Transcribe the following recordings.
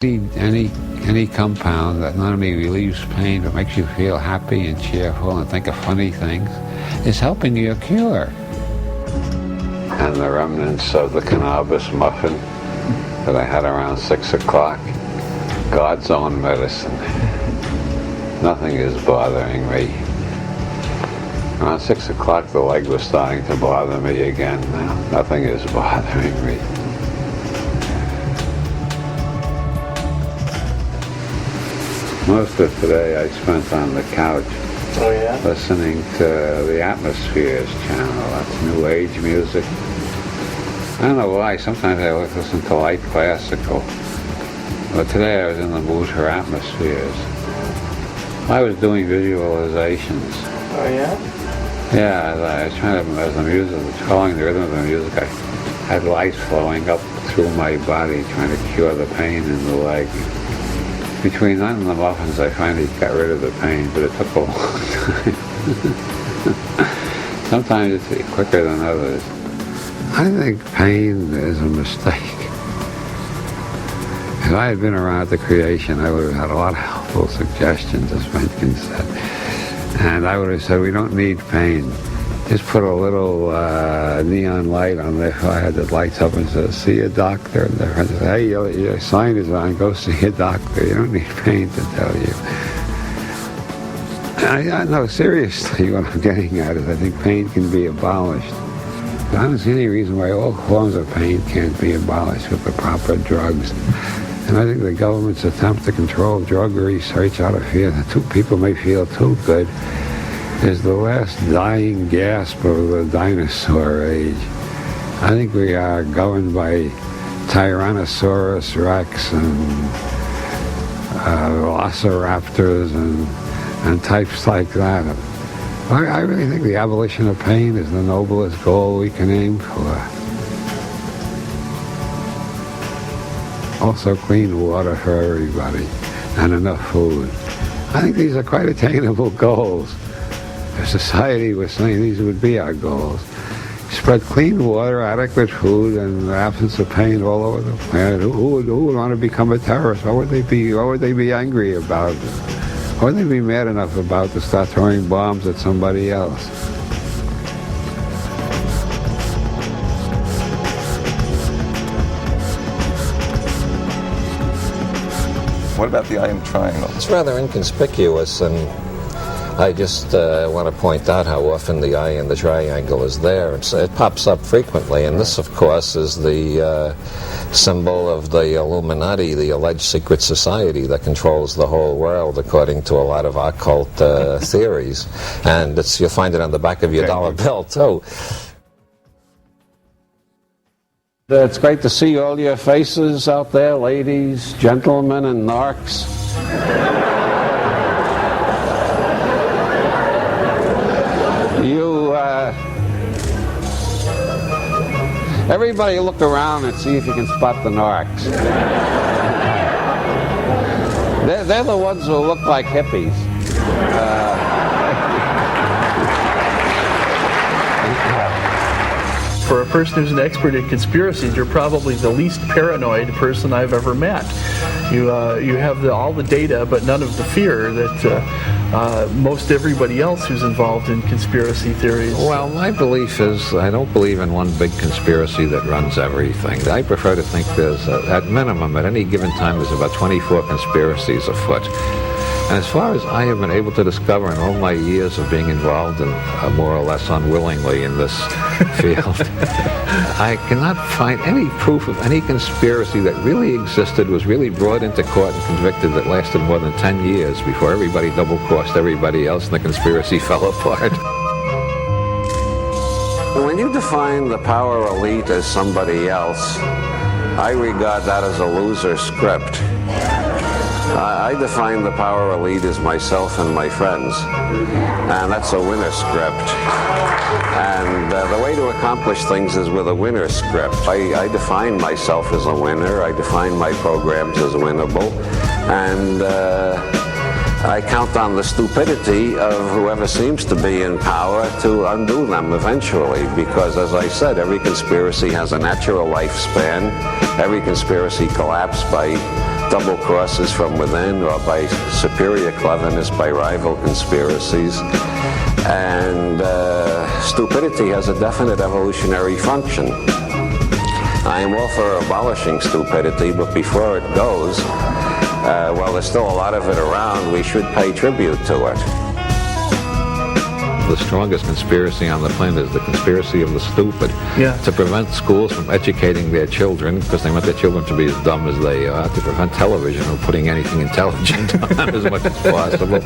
Any compound that not only relieves pain but makes you feel happy and cheerful and think of funny things is helping your cure. And the remnants of the cannabis muffin that I had around 6 o'clock, God's own medicine. Nothing is bothering me. Around 6 o'clock the leg was starting to bother me again. Now nothing is bothering me. Most of today I spent on the couch listening to the Atmospheres channel. That's New Age music. I don't know why. Sometimes I listen to light classical. But today I was in the mood for Atmospheres. I was doing visualizations. Oh yeah? Yeah, I was trying to, as the music was following the rhythm of the music, I had light flowing up through my body trying to cure the pain in the leg. Between that and the muffins, I finally got rid of the pain, but it took a long time. Sometimes it's quicker than others. I think pain is a mistake. If I had been around at the creation, I would have had a lot of helpful suggestions, as Mencken said. And I would have said, we don't need pain. Just put a little neon light on their forehead that lights up and says, see a doctor. And their friend says, hey, your sign is on, go see a doctor. You don't need pain to tell you. I know, seriously, what I'm getting at is I think pain can be abolished. But I don't see any reason why all forms of pain can't be abolished with the proper drugs. And I think the government's attempt to control drug research out of fear that two people may feel too good is the last dying gasp of the dinosaur age. I think we are governed by Tyrannosaurus Rex and velociraptors and types like that. I really think the abolition of pain is the noblest goal we can aim for. Also clean water for everybody and enough food. I think these are quite attainable goals. If society was saying these would be our goals. Spread clean water, adequate food, and the absence of pain all over the planet. Who would want to become a terrorist? What would they be angry about? What would they be mad enough about to start throwing bombs at somebody else? What about the I am triangle? It's rather inconspicuous, and I just want to point out how often the eye in the triangle is there. It pops up frequently, and this, of course, is the symbol of the Illuminati, the alleged secret society that controls the whole world, according to a lot of occult theories. And you'll find it on the back of your dollar bill, too. It's great to see all your faces out there, ladies, gentlemen, and narcs. Everybody look around and see if you can spot the narcs. They're the ones who look like hippies. For a person who's an expert in conspiracies, you're probably the least paranoid person I've ever met. You have all the data, but none of the fear that most everybody else who's involved in conspiracy theories. Well, my belief is I don't believe in one big conspiracy that runs everything. I prefer to think there's, at minimum, at any given time, there's about 24 conspiracies afoot. And as far as I have been able to discover in all my years of being involved in, more or less unwillingly in this field, I cannot find any proof of any conspiracy that really existed, was really brought into court and convicted, that lasted more than 10 years before everybody double-crossed everybody else and the conspiracy fell apart. When you define the power elite as somebody else, I regard that as a loser script. I define the power elite as myself and my friends, and that's a winner script. And the way to accomplish things is with a winner script. I define myself as a winner, I define my programs as winnable, and I count on the stupidity of whoever seems to be in power to undo them eventually, because, as I said, every conspiracy has a natural lifespan. Every conspiracy collapsed by double crosses from within or by superior cleverness by rival conspiracies. And stupidity has a definite evolutionary function. I am all for abolishing stupidity, but before it goes, while there's still a lot of it around, we should pay tribute to it. The strongest conspiracy on the planet is the conspiracy of the stupid. Yeah. To prevent schools from educating their children, because they want their children to be as dumb as they are, to prevent television from putting anything intelligent on them as much as possible.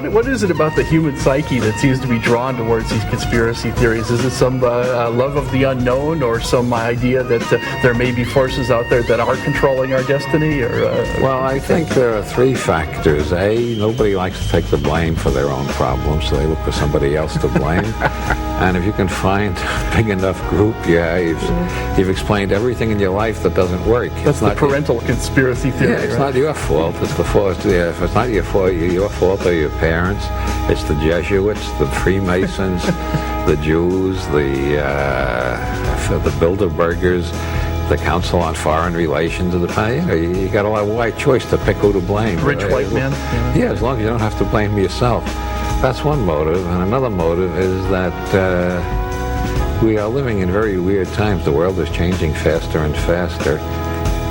What is it about the human psyche that seems to be drawn towards these conspiracy theories? Is it some love of the unknown, or some idea that there may be forces out there that are controlling our destiny? Or Well, I think there are three factors. A, nobody likes to take the blame for their own problems, so they look for somebody else to blame. And if you can find a big enough group, you've explained everything in your life that doesn't work. That's the parental conspiracy theory. Yeah, it's right? not your fault. It's the fault. If it's not your fault or your parents. It's the Jesuits, the Freemasons, the Jews, the Bilderbergers, the Council on Foreign Relations of the you got a wide choice to pick who to blame. Rich white men. Yeah, as long as you don't have to blame yourself. That's one motive, and another motive is that we are living in very weird times. The world is changing faster and faster,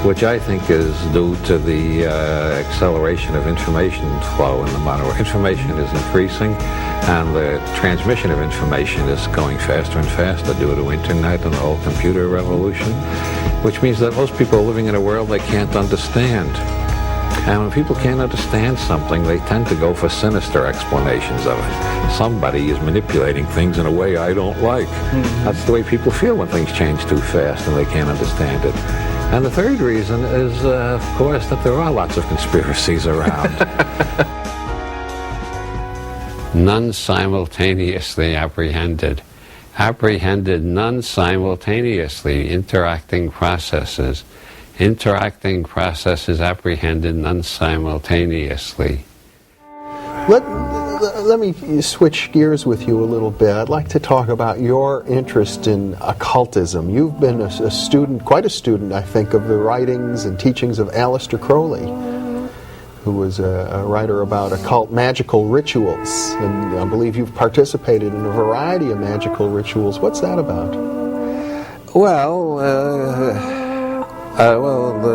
which I think is due to the acceleration of information flow in the modern world. Information is increasing, and the transmission of information is going faster and faster due to internet and the whole computer revolution, which means that most people are living in a world they can't understand. And when people can't understand something, they tend to go for sinister explanations of it. Somebody is manipulating things in a way I don't like. Mm-hmm. That's the way people feel when things change too fast and they can't understand it. And the third reason is, of course, that there are lots of conspiracies around. None simultaneously apprehended. Apprehended none simultaneously, interacting processes. Interacting processes apprehended none simultaneously. Let me switch gears with you a little bit. I'd like to talk about your interest in occultism. You've been a student, quite a student, I think, of the writings and teachings of Aleister Crowley, who was a writer about occult magical rituals. And I believe you've participated in a variety of magical rituals. What's that about? Well,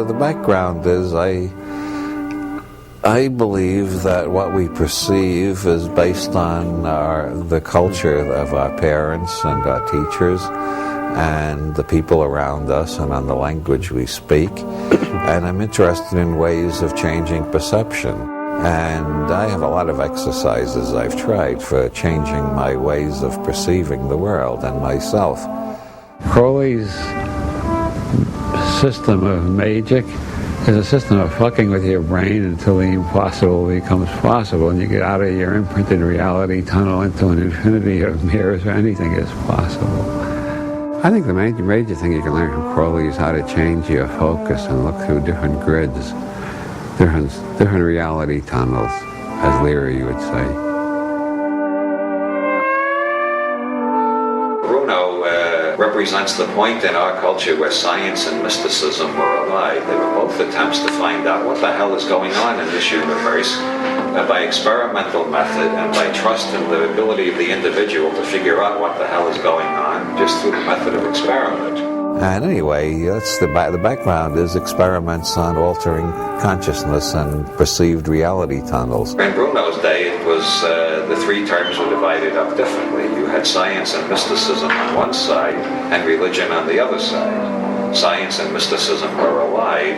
the background is I believe that what we perceive is based on the culture of our parents and our teachers and the people around us and on the language we speak. And I'm interested in ways of changing perception. And I have a lot of exercises I've tried for changing my ways of perceiving the world and myself. Crowley's system of magic is a system of fucking with your brain until the impossible becomes possible, and you get out of your imprinted reality tunnel into an infinity of mirrors where anything is possible. I think the major thing you can learn from Crowley is how to change your focus and look through different grids, different reality tunnels, as Leary would say. Represents the point in our culture where science and mysticism were allied. They were both attempts to find out what the hell is going on in this universe by experimental method and by trust in the ability of the individual to figure out what the hell is going on just through the method of experiment. And anyway, that's the background is experiments on altering consciousness and perceived reality tunnels. In Bruno's day, it was the three terms were divided up differently. You had science and mysticism on one side and religion on the other side. Science and mysticism were allied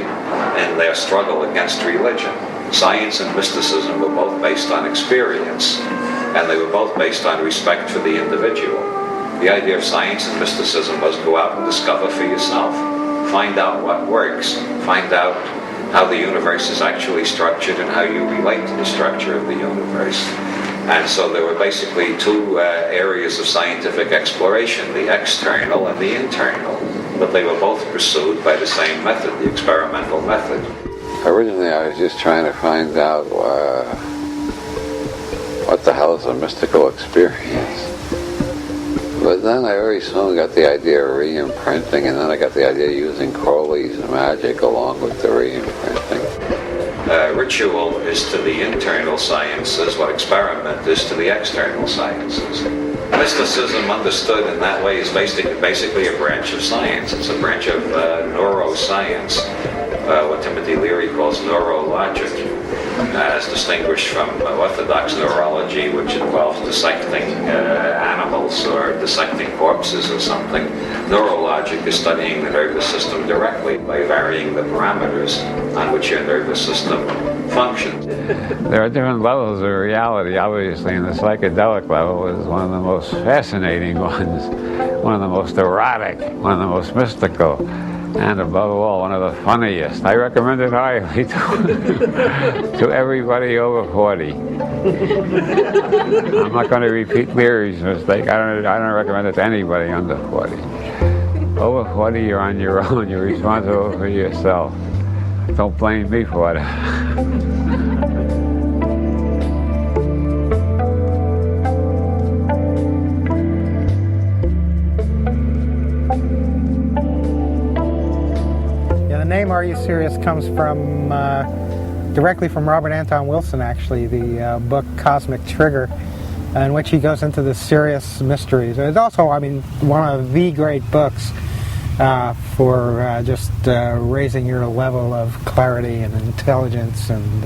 in their struggle against religion. Science and mysticism were both based on experience, and they were both based on respect for the individual. The idea of science and mysticism was go out and discover for yourself. Find out what works. Find out how the universe is actually structured and how you relate to the structure of the universe. And so there were basically two areas of scientific exploration, the external and the internal. But they were both pursued by the same method, the experimental method. Originally I was just trying to find out what the hell is a mystical experience. But then I very soon got the idea of re-imprinting, and then I got the idea of using Crowley's magic along with the re-imprinting. ritual is to the internal sciences what experiment is to the external sciences. Mysticism, understood in that way, is basically a branch of science. It's a branch of neuroscience, what Timothy Leary calls neurologic, as distinguished from orthodox neurology, which involves dissecting animals or dissecting corpses or something. Neurologic is studying the nervous system directly by varying the parameters on which your nervous system functions. There are different levels of reality. Obviously, and the psychedelic level is one of the most fascinating ones, one of the most erotic, one of the most mystical, and above all, one of the funniest. I recommend it highly to everybody over 40. I'm not going to repeat Leary's mistake. I don't recommend it to anybody under 40. Over 40, you're on your own. You're responsible for yourself. Don't blame me for it. The name Are You Serious comes from directly from Robert Anton Wilson, actually, the book Cosmic Trigger, in which he goes into the serious mysteries. It's also, I mean, one of the great books for just raising your level of clarity and intelligence and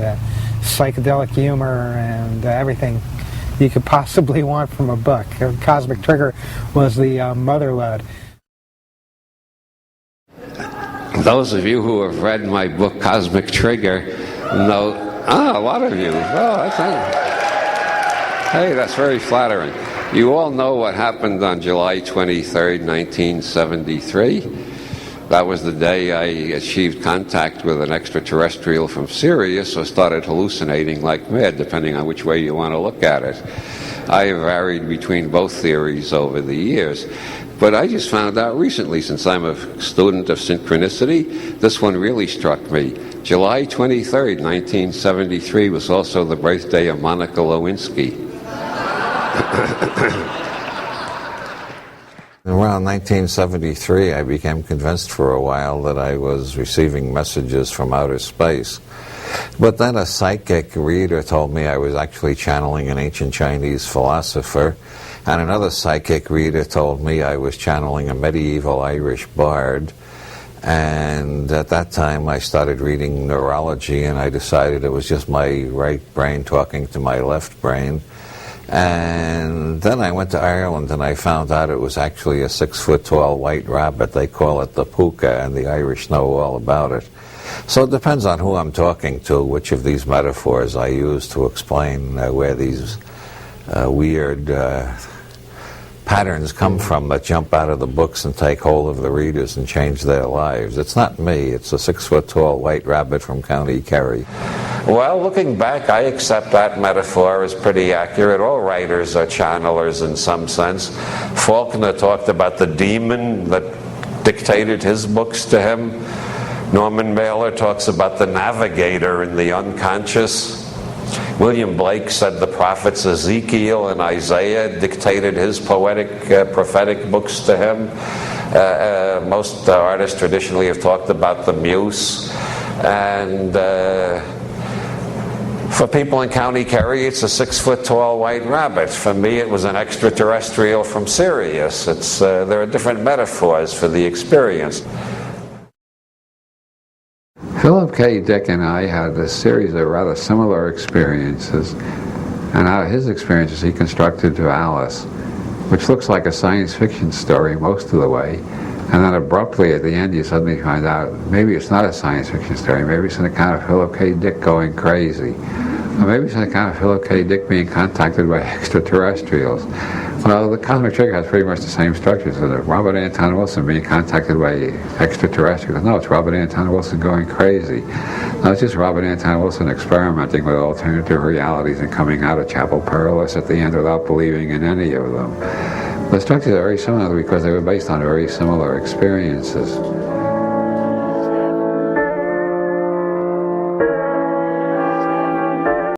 psychedelic humor and everything you could possibly want from a book. Cosmic Trigger was the mother lode. Those of you who have read my book, Cosmic Trigger, know... a lot of you. Oh, hey, that's very flattering. You all know what happened on July 23rd, 1973. That was the day I achieved contact with an extraterrestrial from Sirius, or started hallucinating like mad, depending on which way you want to look at it. I have varied between both theories over the years. But I just found out recently, since I'm a student of synchronicity, this one really struck me. July 23rd, 1973 was also the birthday of Monica Lewinsky. Around 1973, I became convinced for a while that I was receiving messages from outer space. But then a psychic reader told me I was actually channeling an ancient Chinese philosopher, and another psychic reader told me I was channeling a medieval Irish bard. And at that time I started reading neurology, and I decided it was just my right brain talking to my left brain. And then I went to Ireland and I found out it was actually a 6-foot-tall white rabbit. They call it the puka, and the Irish know all about it. So it depends on who I'm talking to, which of these metaphors I use to explain where these weird patterns come from that jump out of the books and take hold of the readers and change their lives. It's not me, it's a 6-foot-tall white rabbit from County Kerry. Well, looking back, I accept that metaphor as pretty accurate. All writers are channelers in some sense. Faulkner talked about the demon that dictated his books to him. Norman Mailer talks about the navigator in the unconscious. William Blake said the prophets Ezekiel and Isaiah dictated his poetic, prophetic books to him. Most artists traditionally have talked about the muse. And for people in County Kerry, it's a 6-foot-tall white rabbit. For me, it was an extraterrestrial from Sirius. There are different metaphors for the experience. Philip K. Dick and I had a series of rather similar experiences, and out of his experiences he constructed to Alice, which looks like a science fiction story most of the way, and then abruptly at the end you suddenly find out maybe it's not a science fiction story, maybe it's an account of Philip K. Dick going crazy, or maybe it's an account of Philip K. Dick being contacted by extraterrestrials. Well, the Cosmic Trigger has pretty much the same structure. So Robert Anton Wilson being contacted by extraterrestrials. No, it's Robert Anton Wilson going crazy. No, it's just Robert Anton Wilson experimenting with alternative realities and coming out of Chapel Perilous at the end without believing in any of them. The structures are very similar because they were based on very similar experiences.